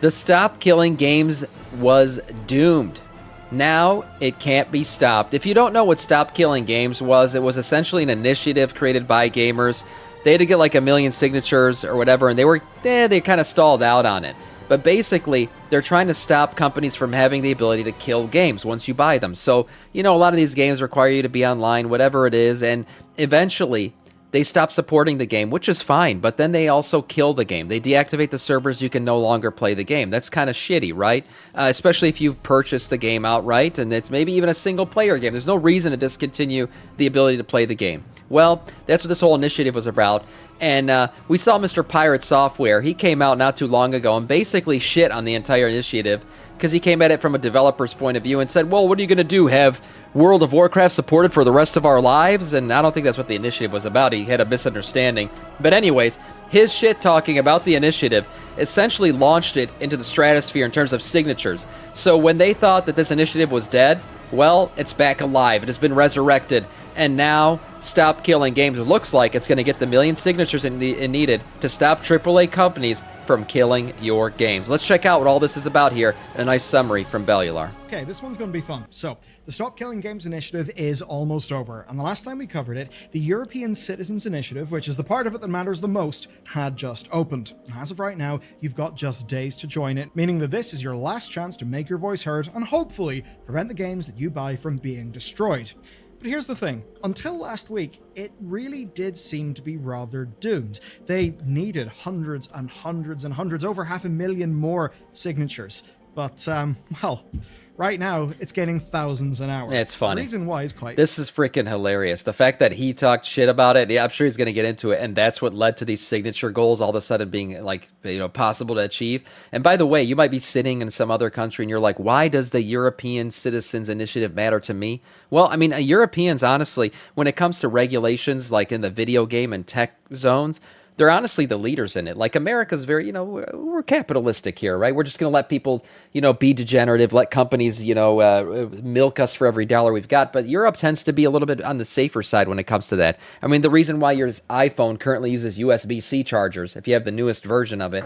The Stop Killing Games was doomed. Now it can't be stopped. If you don't know what Stop Killing Games was, it was essentially an initiative created by gamers. They had to get like 1 million signatures or whatever, and they kind of stalled out on it. But basically, they're trying to stop companies from having the ability to kill games once you buy them. So, a lot of these games require you to be online, whatever it is, and eventually they stop supporting the game, which is fine, but then they also kill the game. They deactivate the servers, you can no longer play the game. That's kind of shitty, right? Especially if you've purchased the game outright, and it's maybe even a single-player game. There's no reason to discontinue the ability to play the game. Well, that's what this whole initiative was about, and we saw Mr. Pirate Software. He came out not too long ago and basically shit on the entire initiative because he came at it from a developer's point of view and said, well, what are you going to do, have World of Warcraft supported for the rest of our lives? And I don't think that's what the initiative was about. He had a misunderstanding. But anyways, his shit talking about the initiative essentially launched it into the stratosphere in terms of signatures. So when they thought that this initiative was dead, well, it's back alive. It has been resurrected. And now, Stop Killing Games looks like it's going to get the 1 million signatures it needed to stop AAA companies from killing your games. Let's check out what all this is about here in a nice summary from Bellular. Okay, this one's going to be fun. So, the Stop Killing Games initiative is almost over, and the last time we covered it, the European Citizens Initiative, which is the part of it that matters the most, had just opened. And as of right now, you've got just days to join it, meaning that this is your last chance to make your voice heard and hopefully prevent the games that you buy from being destroyed. But here's the thing, until last week, it really did seem to be rather doomed. They needed hundreds and hundreds and hundreds, over 500,000 more signatures. But, well, right now, it's gaining thousands an hour. It's funny. The reason why is quite... This is freaking hilarious. The fact that he talked shit about it, yeah, I'm sure he's going to get into it, and that's what led to these signature goals all of a sudden being, like, possible to achieve. And by the way, you might be sitting in some other country and you're like, why does the European Citizens Initiative matter to me? Well, I mean, Europeans, honestly, when it comes to regulations, like in the video game and tech zones, they're honestly the leaders in it. Like, America's very, we're capitalistic here, right? We're just going to let people, be degenerative, let companies, milk us for every dollar we've got. But Europe tends to be a little bit on the safer side when it comes to that. I mean, the reason why your iPhone currently uses USB-C chargers, if you have the newest version of it,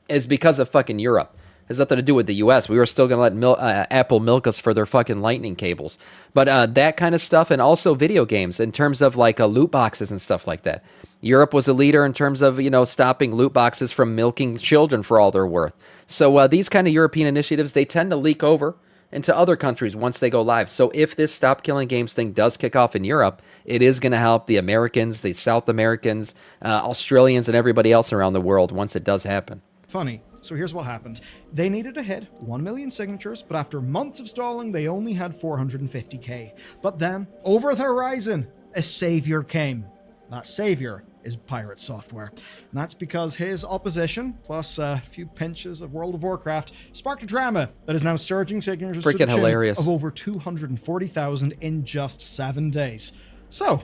is because of fucking Europe. It has nothing to do with the U.S. We were still going to let Apple milk us for their fucking lightning cables. But that kind of stuff, and also video games in terms of like loot boxes and stuff like that. Europe was a leader in terms of, stopping loot boxes from milking children for all they're worth. So these kind of European initiatives, they tend to leak over into other countries once they go live. So if this Stop Killing Games thing does kick off in Europe, it is going to help the Americans, the South Americans, Australians, and everybody else around the world once it does happen. Funny. So here's what happened. They needed to hit 1 million signatures, but after months of stalling, they only had 450k. But then, over the horizon, a savior came. That savior is Pirate Software. And that's because his opposition, plus a few pinches of World of Warcraft, sparked a drama that is now surging signatures to the tune of over 240,000 in just 7 days. So,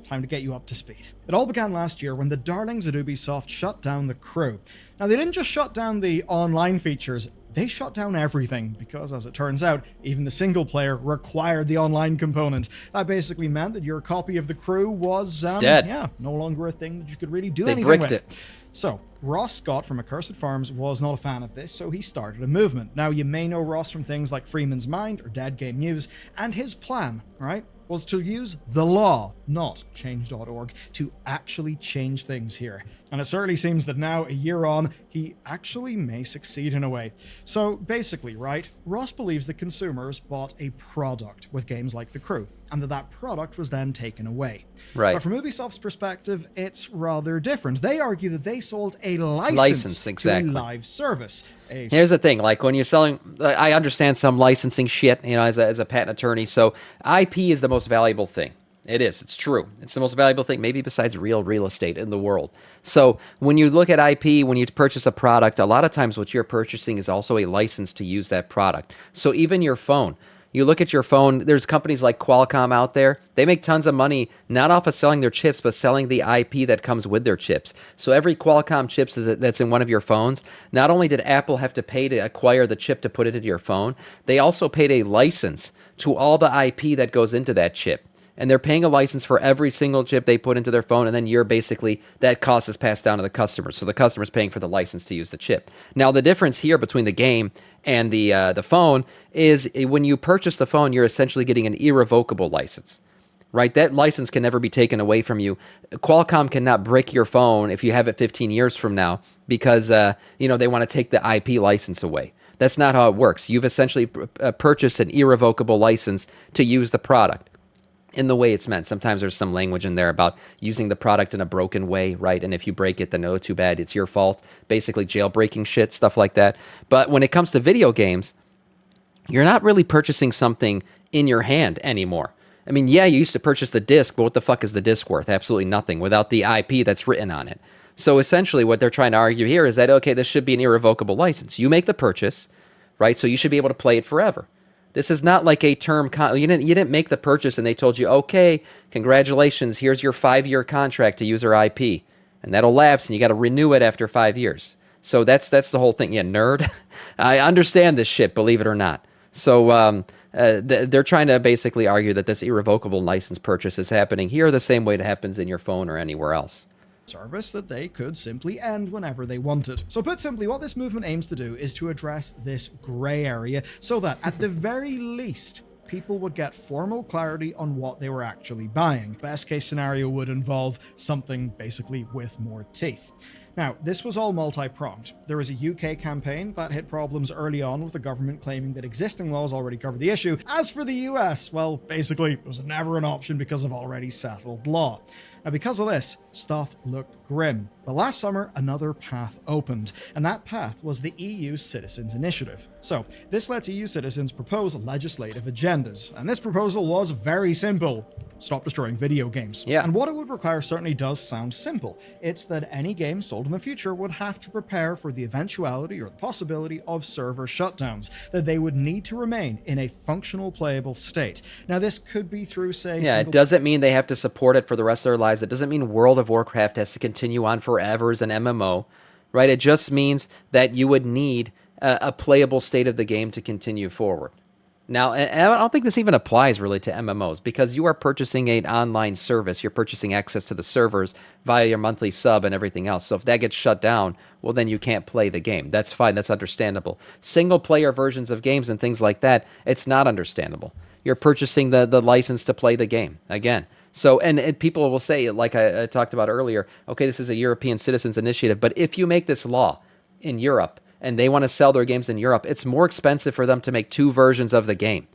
time to get you up to speed. It all began last year when the darlings at Ubisoft shut down the crew. Now, they didn't just shut down the online features, they shut down everything, because as it turns out, even the single player required the online component. That basically meant that your copy of the crew was, dead. Yeah, no longer a thing that you could really do They anything bricked with. it. So, Ross Scott from Accursed Farms was not a fan of this, so he started a movement. Now, you may know Ross from things like Freeman's Mind or Dead Game News, and his plan, right, was to use the law, not change.org, to actually change things here. And it certainly seems that now, a year on, he actually may succeed in a way. So basically, right, Ross believes that consumers bought a product with games like The Crew, and that product was then taken away. Right. But from Ubisoft's perspective, it's rather different. They argue that they sold a license exactly. to a live service. Here's the thing, like when you're selling, I understand some licensing shit, as a patent attorney, so IP is the most valuable thing. It is. It's true. It's the most valuable thing, maybe besides real estate in the world. So when you look at IP, when you purchase a product, a lot of times what you're purchasing is also a license to use that product. So even your phone, you look at your phone, there's companies like Qualcomm out there. They make tons of money, not off of selling their chips, but selling the IP that comes with their chips. So every Qualcomm chip that's in one of your phones, not only did Apple have to pay to acquire the chip to put it into your phone, they also paid a license to all the IP that goes into that chip. And they're paying a license for every single chip they put into their phone, and then that cost is passed down to the customer. So the customer's paying for the license to use the chip. Now, the difference here between the game and the phone is when you purchase the phone, you're essentially getting an irrevocable license. Right? That license can never be taken away from you. Qualcomm cannot break your phone if you have it 15 years from now because, they want to take the IP license away. That's not how it works. You've essentially purchased an irrevocable license to use the product in the way it's meant. Sometimes there's some language in there about using the product in a broken way, right? And if you break it, then too bad, it's your fault. Basically jailbreaking shit, stuff like that. But when it comes to video games, you're not really purchasing something in your hand anymore. I mean, yeah, you used to purchase the disc, but what the fuck is the disc worth? Absolutely nothing without the IP that's written on it. So essentially what they're trying to argue here is that, okay, this should be an irrevocable license. You make the purchase, right? So you should be able to play it forever. This is not like a term. You didn't make the purchase and they told you, okay, congratulations, here's your 5-year contract to use our IP. And that'll lapse and you got to renew it after 5 years. So that's the whole thing. Yeah, nerd. I understand this shit, believe it or not. So they're trying to basically argue that this irrevocable license purchase is happening here the same way it happens in your phone or anywhere else. Service that they could simply end whenever they wanted. So put simply, what this movement aims to do is to address this grey area so that at the very least, people would get formal clarity on what they were actually buying. Best case scenario would involve something basically with more teeth. Now, this was all multi-pronged. There was a UK campaign that hit problems early on with the government claiming that existing laws already cover the issue. As for the US, well, basically, it was never an option because of already settled law. Now, because of this, stuff looked grim. But last summer, another path opened, and that path was the EU Citizens Initiative. So, this lets EU citizens propose legislative agendas, and this proposal was very simple. Stop destroying video games. Yeah. And what it would require certainly does sound simple. It's that any game sold in the future would have to prepare for the eventuality or the possibility of server shutdowns, that they would need to remain in a functional, playable state. Now, this could be through, say... Yeah, it doesn't mean they have to support it for the rest of their lives. It doesn't mean World of Warcraft has to continue on forever as an MMO, right? It just means that you would need a playable state of the game to continue forward. Now, and I don't think this even applies really to MMOs because you are purchasing an online service. You're purchasing access to the servers via your monthly sub and everything else. So if that gets shut down, well, then you can't play the game. That's fine. That's understandable. Single-player versions of games and things like that, it's not understandable. You're purchasing the license to play the game, again. So, and people will say, like I talked about earlier, okay, this is a European Citizens Initiative, but if you make this law in Europe, and they want to sell their games in Europe, it's more expensive for them to make 2 versions of the game.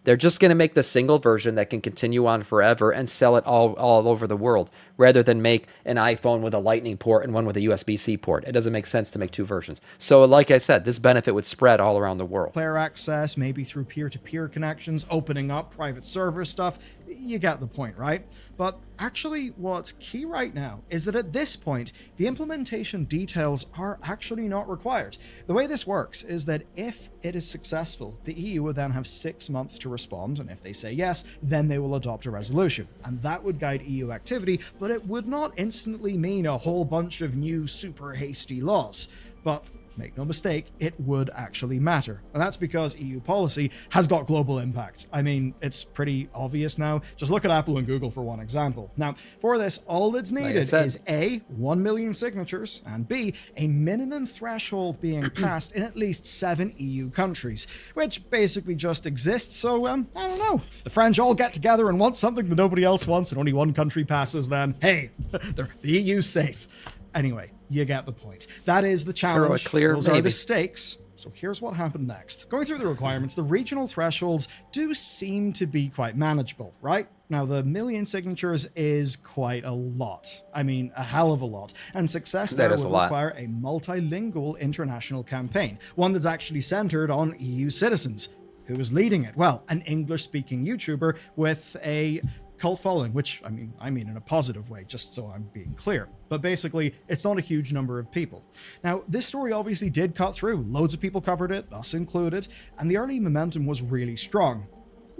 They're just going to make the single version that can continue on forever and sell it all over the world, rather than make an iPhone with a Lightning port and one with a USB-C port. It doesn't make sense to make 2 versions. So like I said, this benefit would spread all around the world. Player access, maybe through peer-to-peer connections, opening up private server stuff. You get the point, right? But actually, what's key right now is that at this point, the implementation details are actually not required. The way this works is that if it is successful, the EU will then have 6 months to respond, and if they say yes, then they will adopt a resolution. And that would guide EU activity, but it would not instantly mean a whole bunch of new super hasty laws. But make no mistake, it would actually matter. And that's because EU policy has got global impact. I mean, it's pretty obvious now. Just look at Apple and Google for one example. Now, for this, all that's needed is A, 1 million signatures, and B, a minimum threshold being passed in at least 7 EU countries, which basically just exists. So, I don't know. If the French all get together and want something that nobody else wants and only one country passes, then hey, the EU's safe. Anyway, you get the point. That is the challenge. Those are the stakes. So here's what happened next. Going through the requirements, the regional thresholds do seem to be quite manageable, right? Now, the 1 million signatures is quite a lot. I mean, a hell of a lot. And success there will require a multilingual international campaign, one that's actually centered on EU citizens. Who is leading it? Well, an English-speaking YouTuber with a cult following, which I mean in a positive way, just so I'm being clear. But basically, it's not a huge number of people. Now, this story obviously did cut through. Loads of people covered it, us included, and the early momentum was really strong.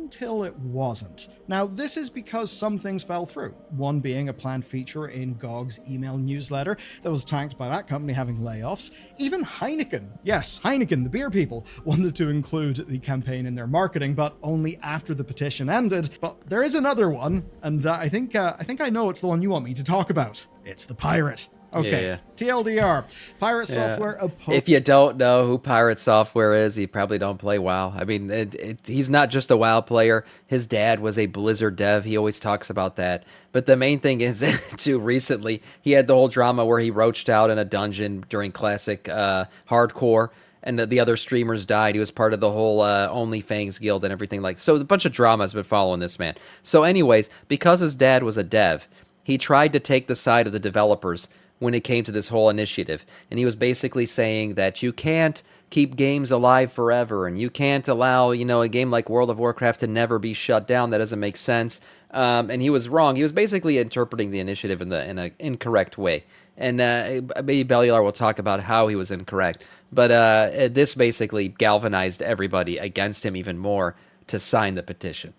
until it wasn't. Now, this is because some things fell through, one being a planned feature in GOG's email newsletter that was tanked by that company having layoffs. Even Heineken, yes, Heineken, the beer people, wanted to include the campaign in their marketing, but only after the petition ended. But there is another one, and I think I know it's the one you want me to talk about. It's the pirate. Okay, Yeah. TLDR. Pirate Software opposed... If you don't know who Pirate Software is, you probably don't play WoW. I mean, he's not just a WoW player. His dad was a Blizzard dev. He always talks about that. But the main thing is, too, recently, he had the whole drama where he roached out in a dungeon during Classic Hardcore, and the other streamers died. He was part of the whole OnlyFans guild and everything like that. So a bunch of drama has been following this man. So anyways, because his dad was a dev, he tried to take the side of the developers when it came to this whole initiative. And he was basically saying that you can't keep games alive forever, and you can't allow, a game like World of Warcraft to never be shut down. That doesn't make sense. And he was wrong. He was basically interpreting the initiative in an incorrect way. And maybe Bellular will talk about how he was incorrect. But this basically galvanized everybody against him even more to sign the petition.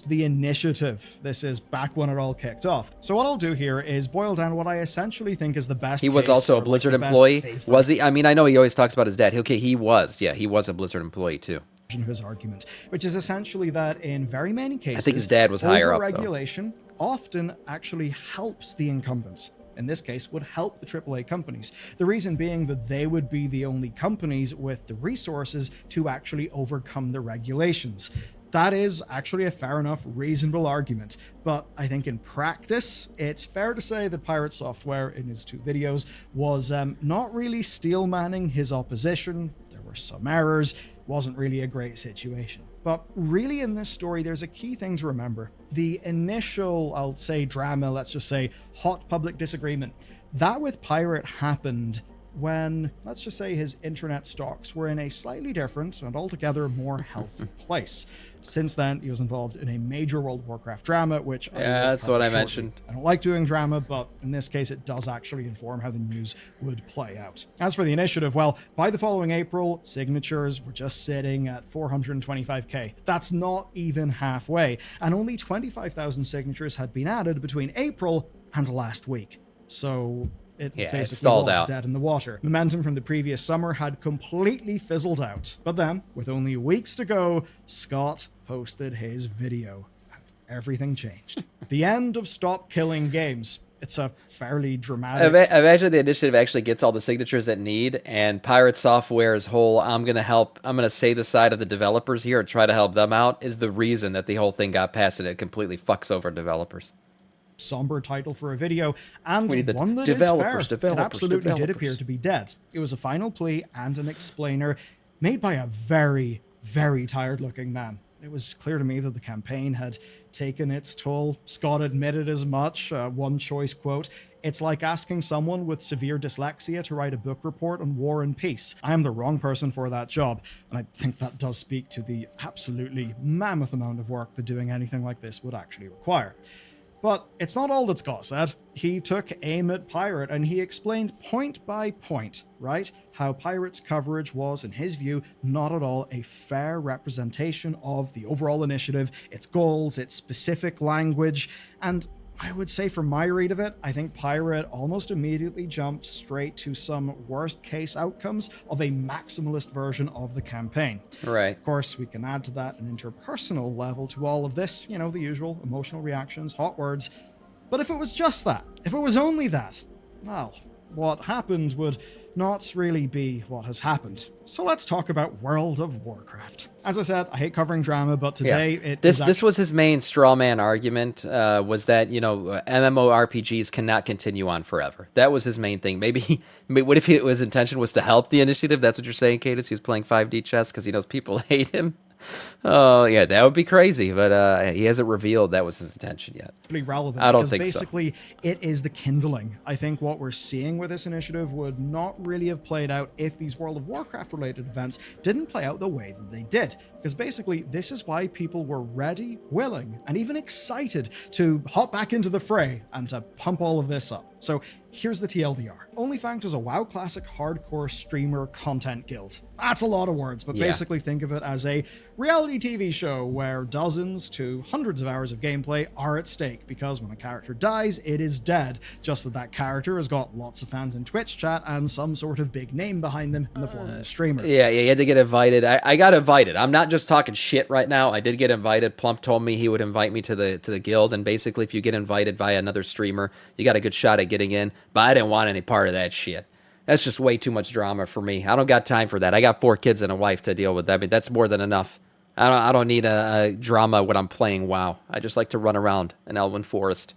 The initiative. This is back when it all kicked off. So what I'll do here is boil down what I essentially think is the best. He was also a Blizzard employee, was he? I mean, I know he always talks about his dad. Okay, he was a Blizzard employee too. Of his argument, which is essentially that in very many cases, I think his dad was higher up. Regulation often actually helps the incumbents. In this case, would help the AAA companies. The reason being that they would be the only companies with the resources to actually overcome the regulations. That is actually a fair enough, reasonable argument, but I think in practice, it's fair to say that Pirate Software, in his 2 videos, was not really steel manning his opposition. There were some errors, wasn't really a great situation. But really in this story, there's a key thing to remember. The initial, I'll say drama, let's just say hot public disagreement, that with Pirate happened when, let's just say, his internet stocks were in a slightly different and altogether more healthy place. Since then, he was involved in a major World of Warcraft drama, which that's what I mentioned. I don't like doing drama, but in this case, it does actually inform how the news would play out. As for the initiative, well, by the following April, signatures were just sitting at 425k. That's not even halfway, and only 25,000 signatures had been added between April and last week. So it basically was dead in the water. Momentum from the previous summer had completely fizzled out. But then, with only weeks to go, Scott posted his video. Everything changed. The end of Stop Killing Games. It's a fairly dramatic... Imagine the initiative actually gets all the signatures it need, and Pirate Software's whole, I'm going to say the side of the developers here and try to help them out, is the reason that the whole thing got passed, and it completely fucks over developers. Somber title for a video, and one that is fair. It absolutely did appear to be dead. It was a final plea and an explainer made by a very, very tired-looking man. It was clear to me that the campaign had taken its toll. Scott admitted as much. One choice quote, "It's like asking someone with severe dyslexia to write a book report on war and peace. I am the wrong person for that job." And I think that does speak to the absolutely mammoth amount of work that doing anything like this would actually require. But it's not all that Scott said. He took aim at Pirate and he explained point by point, right, how Pirate's coverage was, in his view, not at all a fair representation of the overall initiative, its goals, its specific language, and I would say from my read of it, I think Pirate almost immediately jumped straight to some worst case outcomes of a maximalist version of the campaign. Right. Of course, we can add to that an interpersonal level to all of this, the usual emotional reactions, hot words. But if it was just that, if it was only that, well, what happened would not really be what has happened. So let's talk about World of Warcraft. As I said, I hate covering drama, but today this was his main straw man argument, was that, MMORPGs cannot continue on forever. That was his main thing. What if his intention was to help the initiative? That's what you're saying, Cadus? He was playing 5D chess because he knows people hate him? Oh, yeah, that would be crazy, but he hasn't revealed that was his intention yet. Really relevant. I don't think basically, it is the kindling. I think what we're seeing with this initiative would not really have played out if these World of Warcraft-related events didn't play out the way that they did. Because basically, this is why people were ready, willing, and even excited to hop back into the fray and to pump all of this up. So here's the TLDR. OnlyFanked is a WoW Classic hardcore streamer content guild. That's a lot of words, but basically think of it as a reality TV show where dozens to hundreds of hours of gameplay are at stake, because when a character dies, it is dead. Just that character has got lots of fans in Twitch chat and some sort of big name behind them in the form of a streamer. Yeah, you had to get invited. I got invited. I'm not just talking shit right now. I did get invited. Plump told me he would invite me to the guild, and basically if you get invited via another streamer, you got a good shot at getting in, but I didn't want any part of that shit. That's just way too much drama for me. I don't got time for that. I got 4 kids and a wife to deal with. I mean, that's more than enough. I don't need a drama when I'm playing WoW. I just like to run around an Elven Forest.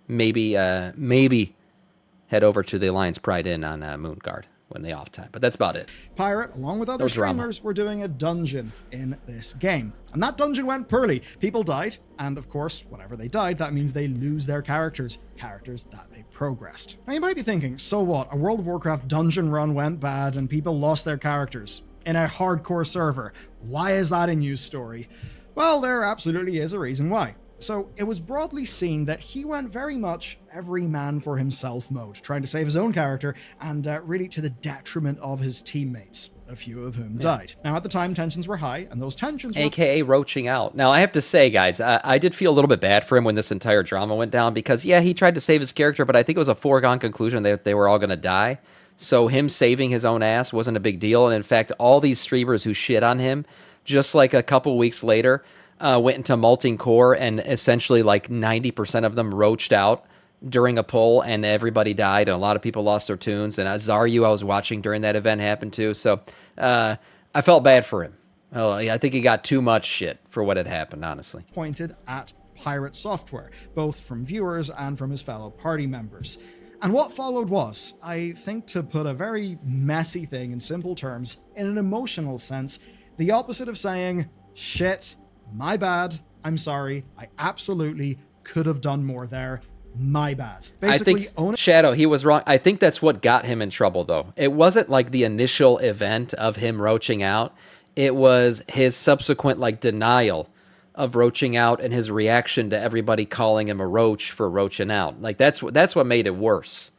Maybe head over to the Alliance Pride Inn on Moonguard when they off time. But that's about it. Pirate, along with other streamers, were doing a dungeon in this game. And that dungeon went poorly. People died, and of course, whenever they died, that means they lose their characters that they progressed. Now you might be thinking, so what? A World of Warcraft dungeon run went bad and people lost their characters in a hardcore server. Why is that a news story? Well, there absolutely is a reason why. So it was broadly seen that he went very much every man for himself mode, trying to save his own character, and really to the detriment of his teammates, a few of whom died. Now, at the time, tensions were high, and those tensions were... AKA roaching out. Now, I have to say, guys, I did feel a little bit bad for him when this entire drama went down, because, yeah, he tried to save his character, but I think it was a foregone conclusion that they were all going to die. So him saving his own ass wasn't a big deal, and in fact, all these streamers who shit on him, just like a couple weeks later... went into Molting Core, and essentially like 90% of them roached out during a poll, and everybody died, and a lot of people lost their tunes. And Zaryu, I was watching during that event, happened too. So I felt bad for him. I think he got too much shit for what had happened, honestly. Pointed at Pirate Software, both from viewers and from his fellow party members. And what followed was, I think, to put a very messy thing in simple terms, in an emotional sense, the opposite of saying, shit, my bad, I'm sorry, I absolutely could have done more there, my bad. Basically, I think, Shadow, he was wrong. I think that's what got him in trouble, though. It wasn't like the initial event of him roaching out. It was his subsequent like denial of roaching out and his reaction to everybody calling him a roach for roaching out. Like that's what made it worse.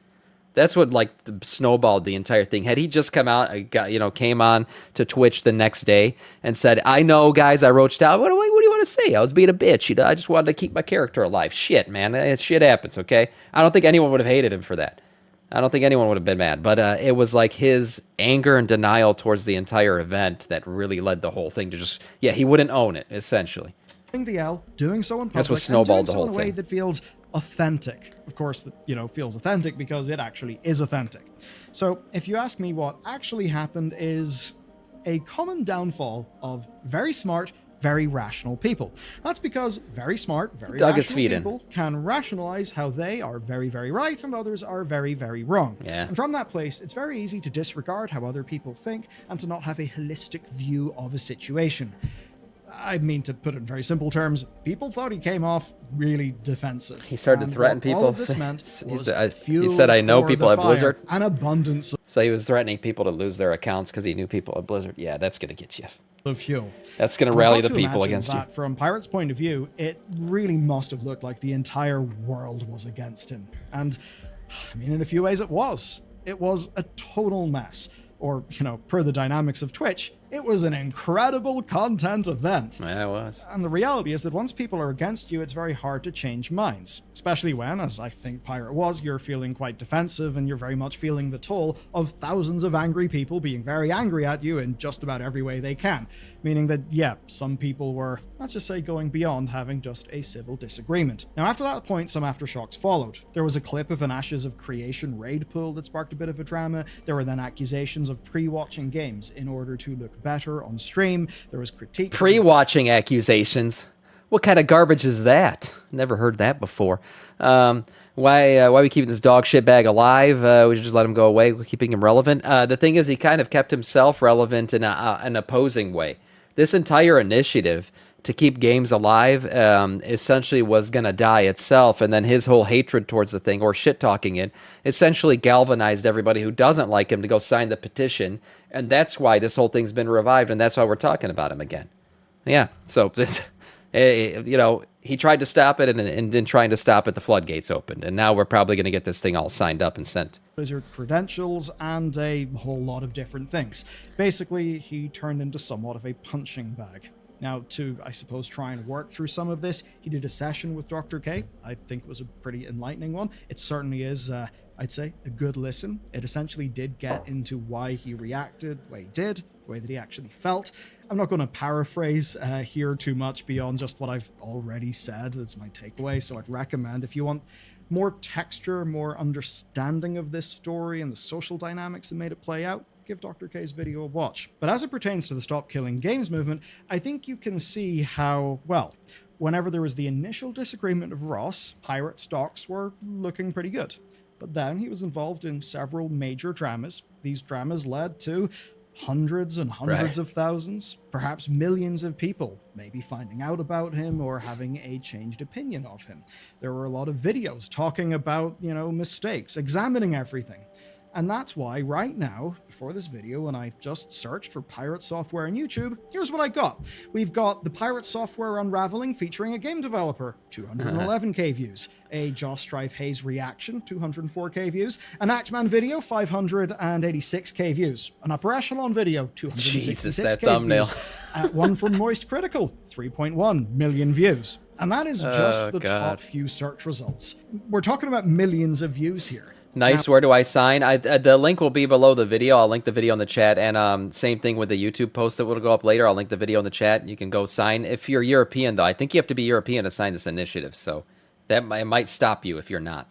That's what like snowballed the entire thing. Had he just come out, came on to Twitch the next day and said, "I know, guys, I roached out. What do you want to say? I was being a bitch. I just wanted to keep my character alive." Shit, man, shit happens. Okay, I don't think anyone would have hated him for that. I don't think anyone would have been mad. But it was like his anger and denial towards the entire event that really led the whole thing to just he wouldn't own it essentially. The L, doing so in public, that's what snowballed the whole in a way that feels authentic. Of course, feels authentic because it actually is authentic. So if you ask me, what actually happened is a common downfall of very smart, very rational people. That's because very smart, very rational people can rationalize how they are very, very right and others are very, very wrong. Yeah. And from that place, it's very easy to disregard how other people think and to not have a holistic view of a situation. I mean, to put it in very simple terms, people thought he came off really defensive. He started to threaten people. All of this meant he said, "I know people at Blizzard." An abundance. So he was threatening people to lose their accounts because he knew people at Blizzard. Yeah, that's going to get you. Of fuel. That's going to rally the people against you. From Pirate's point of view, it really must have looked like the entire world was against him. And, I mean, in a few ways it was. It was a total mess. Or, per the dynamics of Twitch, it was an incredible content event. Yeah, it was. And the reality is that once people are against you, it's very hard to change minds. Especially when, as I think Pirate was, you're feeling quite defensive and you're very much feeling the toll of thousands of angry people being very angry at you in just about every way they can. Meaning that, some people were, let's just say, going beyond having just a civil disagreement. Now, after that point, some aftershocks followed. There was a clip of an Ashes of Creation raid pool that sparked a bit of a drama. There were then accusations of pre-watching games in order to look better on stream. There was critique. Pre-watching accusations? What kind of garbage is that? Never heard that before. Why we keeping this dog shit bag alive? We should just let him go away. We're keeping him relevant. The thing is, he kind of kept himself relevant in an opposing way. This entire initiative to keep games alive essentially was going to die itself, and then his whole hatred towards the thing, or shit-talking it, essentially galvanized everybody who doesn't like him to go sign the petition, and that's why this whole thing's been revived, and that's why we're talking about him again. Yeah, so, he tried to stop it, and in trying to stop it, the floodgates opened. And now we're probably going to get this thing all signed up and sent. Blizzard credentials and a whole lot of different things. Basically, he turned into somewhat of a punching bag. Now, to, I suppose, try and work through some of this, he did a session with Dr. K. I think it was a pretty enlightening one. It certainly is, I'd say, a good listen. It essentially did get into why he reacted the way he did, the way that he actually felt. I'm not going to paraphrase here too much beyond just what I've already said. That's my takeaway. So I'd recommend, if you want more texture, more understanding of this story and the social dynamics that made it play out, give Dr. K's video a watch. But as it pertains to the Stop Killing Games movement, I think you can see how, well, whenever there was the initial disagreement of Ross, pirate stocks were looking pretty good. But then he was involved in several major dramas. These dramas led to hundreds and hundreds of thousands, perhaps millions of people maybe finding out about him or having a changed opinion of him. There were a lot of videos talking about, mistakes, examining everything. And that's why right now, before this video, when I just searched for pirate software on YouTube, here's what I got. We've got the pirate software unraveling featuring a game developer, 211k views. A Joss Strife Hayes reaction, 204k views. An Axeman video, 586k views. An Upper Echelon video, 266k Jesus, that thumbnail. views. One from Moist Critical, 3.1 million views. And that is just the top few search results. We're talking about millions of views here. Nice. Now, where do I sign? The link will be below the video. I'll link the video in the chat. And same thing with the YouTube post that will go up later. I'll link the video in the chat. You can go sign. If you're European, though, I think you have to be European to sign this initiative. So that might stop you if you're not.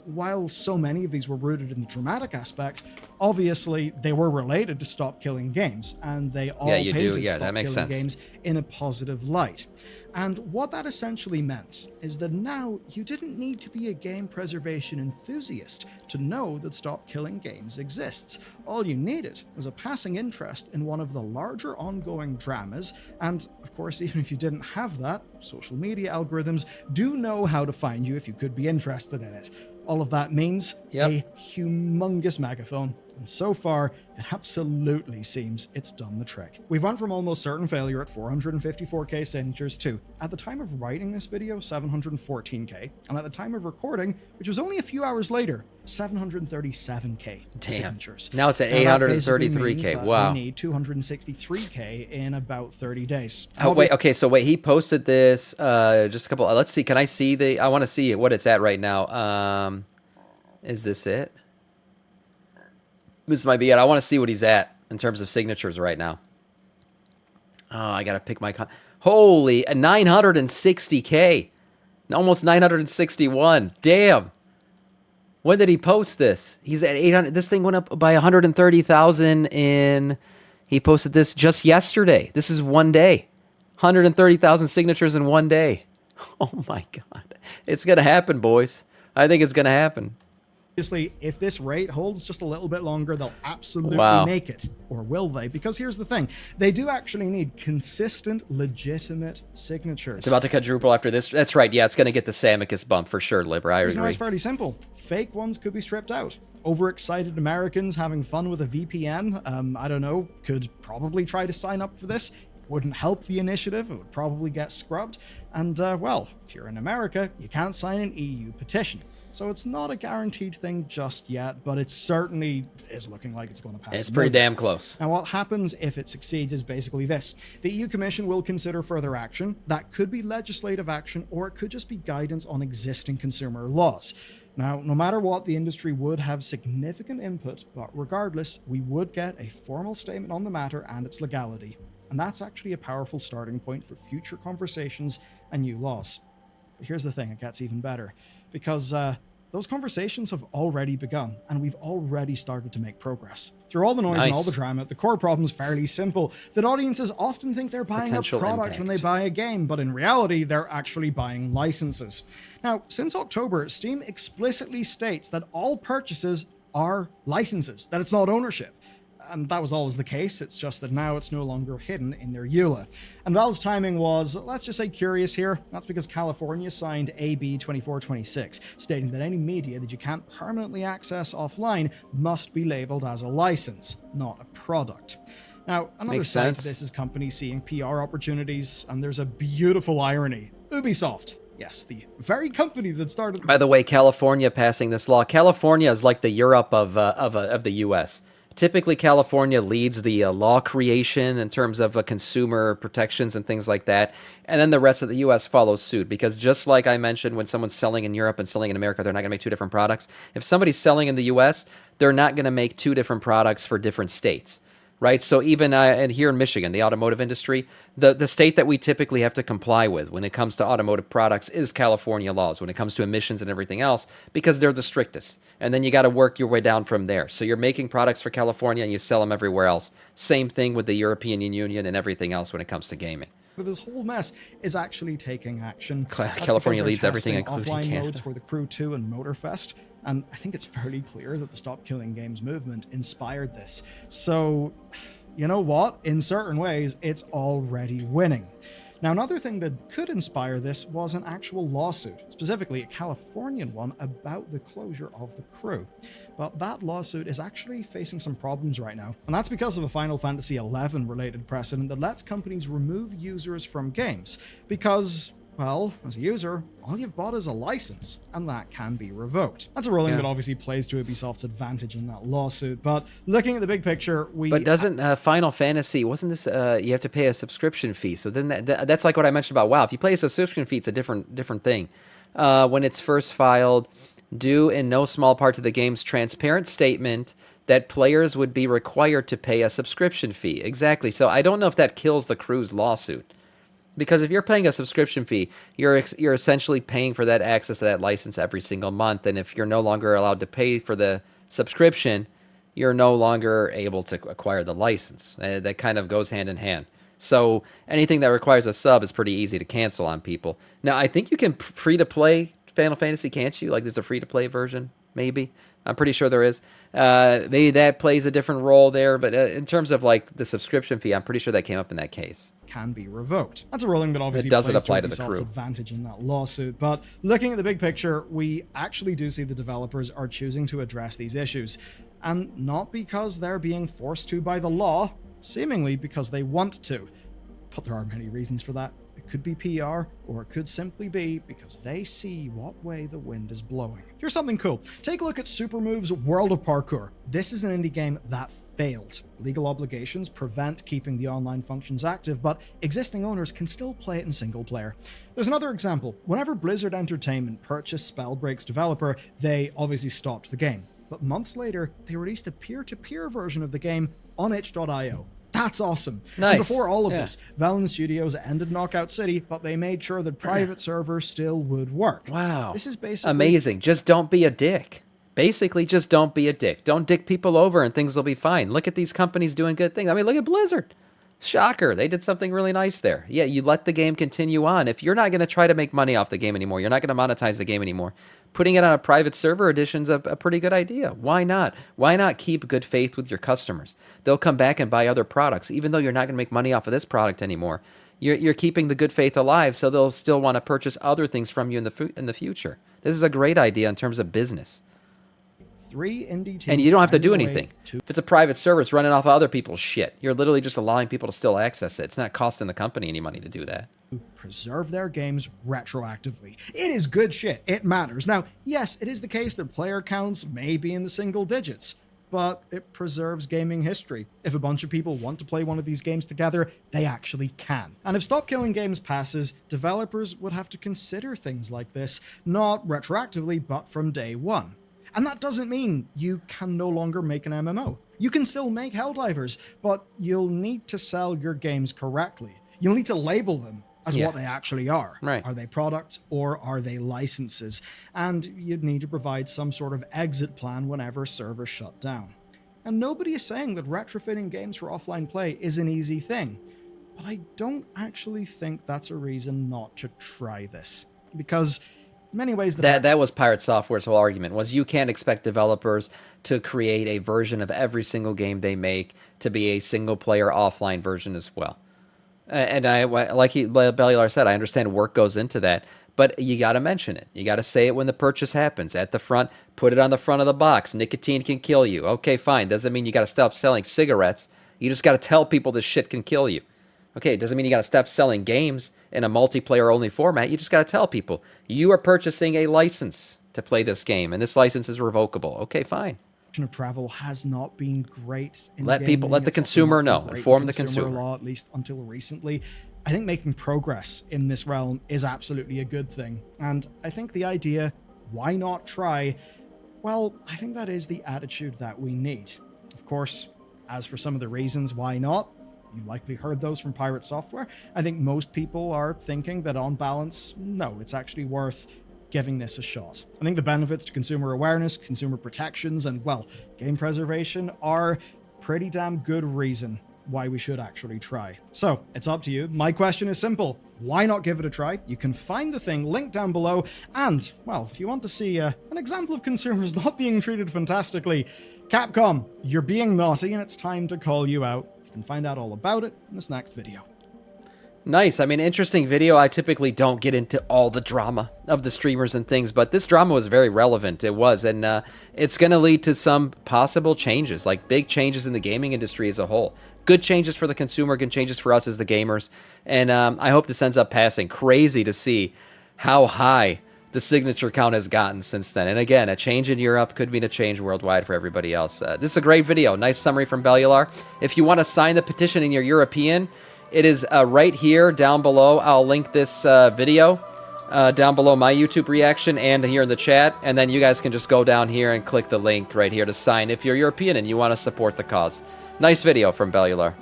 While so many of these were rooted in the dramatic aspect, obviously they were related to Stop Killing Games. And they all painted Stop Killing Games in a positive light. And what that essentially meant is that now you didn't need to be a game preservation enthusiast to know that Stop Killing Games exists. All you needed was a passing interest in one of the larger ongoing dramas, and of course, even if you didn't have that, social media algorithms do know how to find you if you could be interested in it. All of that means a humongous megaphone. And so far, it absolutely seems it's done the trick. We've went from almost certain failure at 454k signatures to, at the time of writing this video, 714k. And at the time of recording, which was only a few hours later, 737k signatures. Now it's at 833k. Wow. We need 263k in about 30 days. Oh, wait. Okay. So wait, he posted this just a couple. Let's see. Can I see I want to see what it's at right now. Is this it? This might be it. I want to see what he's at in terms of signatures right now. Oh, I got to pick my... Holy, 960K. Almost 961. Damn. When did he post this? He's at 800. This thing went up by 130,000 in... He posted this just yesterday. This is one day. 130,000 signatures in one day. Oh, my God. It's going to happen, boys. I think it's going to happen. Obviously, if this rate holds just a little bit longer, they'll absolutely make it. Or will they? Because here's the thing. They do actually need consistent, legitimate signatures. It's about to quadruple after this. That's right. Yeah, it's going to get the Samiccus bump for sure, Libra. I agree. It's fairly simple. Fake ones could be stripped out. Overexcited Americans having fun with a VPN, I don't know, could probably try to sign up for this. Wouldn't help the initiative. It would probably get scrubbed. And, well, if you're in America, you can't sign an EU petition. So it's not a guaranteed thing just yet, but it certainly is looking like it's going to pass. It's pretty damn close. And what happens if it succeeds is basically this. The EU Commission will consider further action. That could be legislative action, or it could just be guidance on existing consumer laws. Now, no matter what, the industry would have significant input, but regardless, we would get a formal statement on the matter and its legality. And that's actually a powerful starting point for future conversations and new laws. But here's the thing, it gets even better. Because those conversations have already begun, and we've already started to make progress. Through all the noise and all the drama, the core problem is fairly simple. That audiences often think they're buying a product when they buy a game, but in reality, they're actually buying licenses. Now, since October, Steam explicitly states that all purchases are licenses, that it's not ownership. And that was always the case, it's just that now it's no longer hidden in their EULA. And Valve's timing was, let's just say, curious here. That's because California signed AB 2426, stating that any media that you can't permanently access offline must be labeled as a license, not a product. Now, another side to this is companies seeing PR opportunities, and there's a beautiful irony Ubisoft. Yes, the very company that started... By the way, California passing this law. California is like the Europe of the U.S. Typically, California leads the law creation in terms of consumer protections and things like that. And then the rest of the U.S. follows suit because just like I mentioned, when someone's selling in Europe and selling in America, they're not going to make two different products. If somebody's selling in the U.S., they're not going to make two different products for different states. Right, so even and here in Michigan, the automotive industry, the state that we typically have to comply with when it comes to automotive products is California laws when it comes to emissions and everything else, because they're the strictest. And then you got to work your way down from there. So you're making products for California and you sell them everywhere else. Same thing with the European Union and everything else when it comes to gaming. But this whole mess is actually taking action. California leads everything, including offline Canada. modes for the Crew 2 and Motorfest. And I think it's fairly clear that the Stop Killing Games movement inspired this. So, you know what? In certain ways, it's already winning. Now, another thing that could inspire this was an actual lawsuit, specifically a Californian one about the closure of the Crew. But that lawsuit is actually facing some problems right now. And that's because of a Final Fantasy XI related precedent that lets companies remove users from games. Because, well, as a user, all you've bought is a license, and that can be revoked. That's a ruling that obviously plays to Ubisoft's advantage in that lawsuit, but looking at the big picture, But doesn't Final Fantasy, wasn't this, you have to pay a subscription fee, so then that's like what I mentioned about WoW. If you pay a subscription fee, it's a different thing. When it's first filed, due in no small part to the game's transparent statement that players would be required to pay a subscription fee. Exactly, so I don't know if that kills the Crew's lawsuit. Because if you're paying a subscription fee, you're essentially paying for that access to that license every single month. And if you're no longer allowed to pay for the subscription, you're no longer able to acquire the license. That kind of goes hand in hand. So anything that requires a sub is pretty easy to cancel on people. Now, I think you can free-to-play Final Fantasy, can't you? Like, there's a free-to-play version, maybe. I'm pretty sure there is. Maybe that plays a different role there. But in terms of, like, the subscription fee, I'm pretty sure that came up in that case. Can be revoked. That's a ruling that obviously doesn't plays apply to to the Ubisoft's Crew. advantage in that lawsuit. But looking at the big picture, we actually do see the developers are choosing to address these issues. And not because they're being forced to by the law, seemingly because they want to. But there are many reasons for that. It could be PR, or it could simply be because they see what way the wind is blowing. Here's something cool. Take a look at Supermove's World of Parkour. This is an indie game that failed. Legal obligations prevent keeping the online functions active, but existing owners can still play it in single player. There's another example. Whenever Blizzard Entertainment purchased Spellbreak's developer, they obviously stopped the game. But months later, they released a peer-to-peer version of the game on itch.io. That's awesome. Nice. And before all of this, Valen Studios ended Knockout City, but they made sure that private servers still would work. Wow. This is basically amazing. Just don't be a dick. Basically, just don't be a dick. Don't dick people over and things will be fine. Look at these companies doing good things. I mean, look at Blizzard. Shocker. They did something really nice there. Yeah, you let the game continue on. If you're not going to try to make money off the game anymore, you're not going to monetize the game anymore, putting it on a private server edition's a pretty good idea. Why not? Why not keep good faith with your customers? They'll come back and buy other products. Even though you're not going to make money off of this product anymore, you're keeping the good faith alive, so they'll still want to purchase other things from you in the future. This is a great idea in terms of business. 3 indie teams. And you don't have to do find a way anything. to- If it's a private server, it's running off of other people's shit. You're literally just allowing people to still access it. It's not costing the company any money to do that. preserve their games retroactively. It is good shit. It matters. Now, yes, it is the case that player counts may be in the single digits, but it preserves gaming history. If a bunch of people want to play one of these games together, they actually can. And if Stop Killing Games passes, developers would have to consider things like this, not retroactively, but from day one. And that doesn't mean you can no longer make an MMO. You can still make Helldivers, but you'll need to sell your games correctly. You'll need to label them as what they actually are. Right. Are they products or are they licenses? And you'd need to provide some sort of exit plan whenever servers shut down. And nobody is saying that retrofitting games for offline play is an easy thing, but I don't actually think that's a reason not to try this. Because in many ways that was Pirate Software's whole argument, was you can't expect developers to create a version of every single game they make to be a single player offline version as well. And I, like Bellular said, I understand work goes into that, but you got to mention it. You got to say it when the purchase happens. At the front, put it on the front of the box. Nicotine can kill you. Okay, fine. Doesn't mean you got to stop selling cigarettes. You just got to tell people this shit can kill you. Okay, it doesn't mean you got to stop selling games in a multiplayer-only format. You just got to tell people, you are purchasing a license to play this game, and this license is revocable. Okay, fine. Of travel has not been great in Let gaming. the It's consumer also not know. been great Inform in the consumer. law, at least until recently. I think making progress in this realm is absolutely a good thing. And I think the idea, why not try? Well, I think that is the attitude that we need. Of course, as for some of the reasons why not, you likely heard those from Pirate Software. I think most people are thinking that on balance, no, it's actually worth giving this a shot. I think the benefits to consumer awareness, consumer protections, and, well, game preservation are pretty damn good reason why we should actually try. So, it's up to you. My question is simple. Why not give it a try? You can find the thing linked down below, and, well, if you want to see an example of consumers not being treated fantastically, Capcom, you're being naughty and it's time to call you out. You can find out all about it in this next video. Nice. I mean, interesting video. I typically don't get into all the drama of the streamers and things, but this drama was very relevant. It was, and it's going to lead to some possible changes, like big changes in the gaming industry as a whole. Good changes for the consumer, good changes for us as the gamers, and I hope this ends up passing. Crazy to see how high the signature count has gotten since then. And again, a change in Europe could mean a change worldwide for everybody else. This is a great video. Nice summary from Bellular. If you want to sign the petition in your European, it is right here down below. I'll link this video down below my YouTube reaction and here in the chat. And then you guys can just go down here and click the link right here to sign if you're European and you want to support the cause. Nice video from Bellular.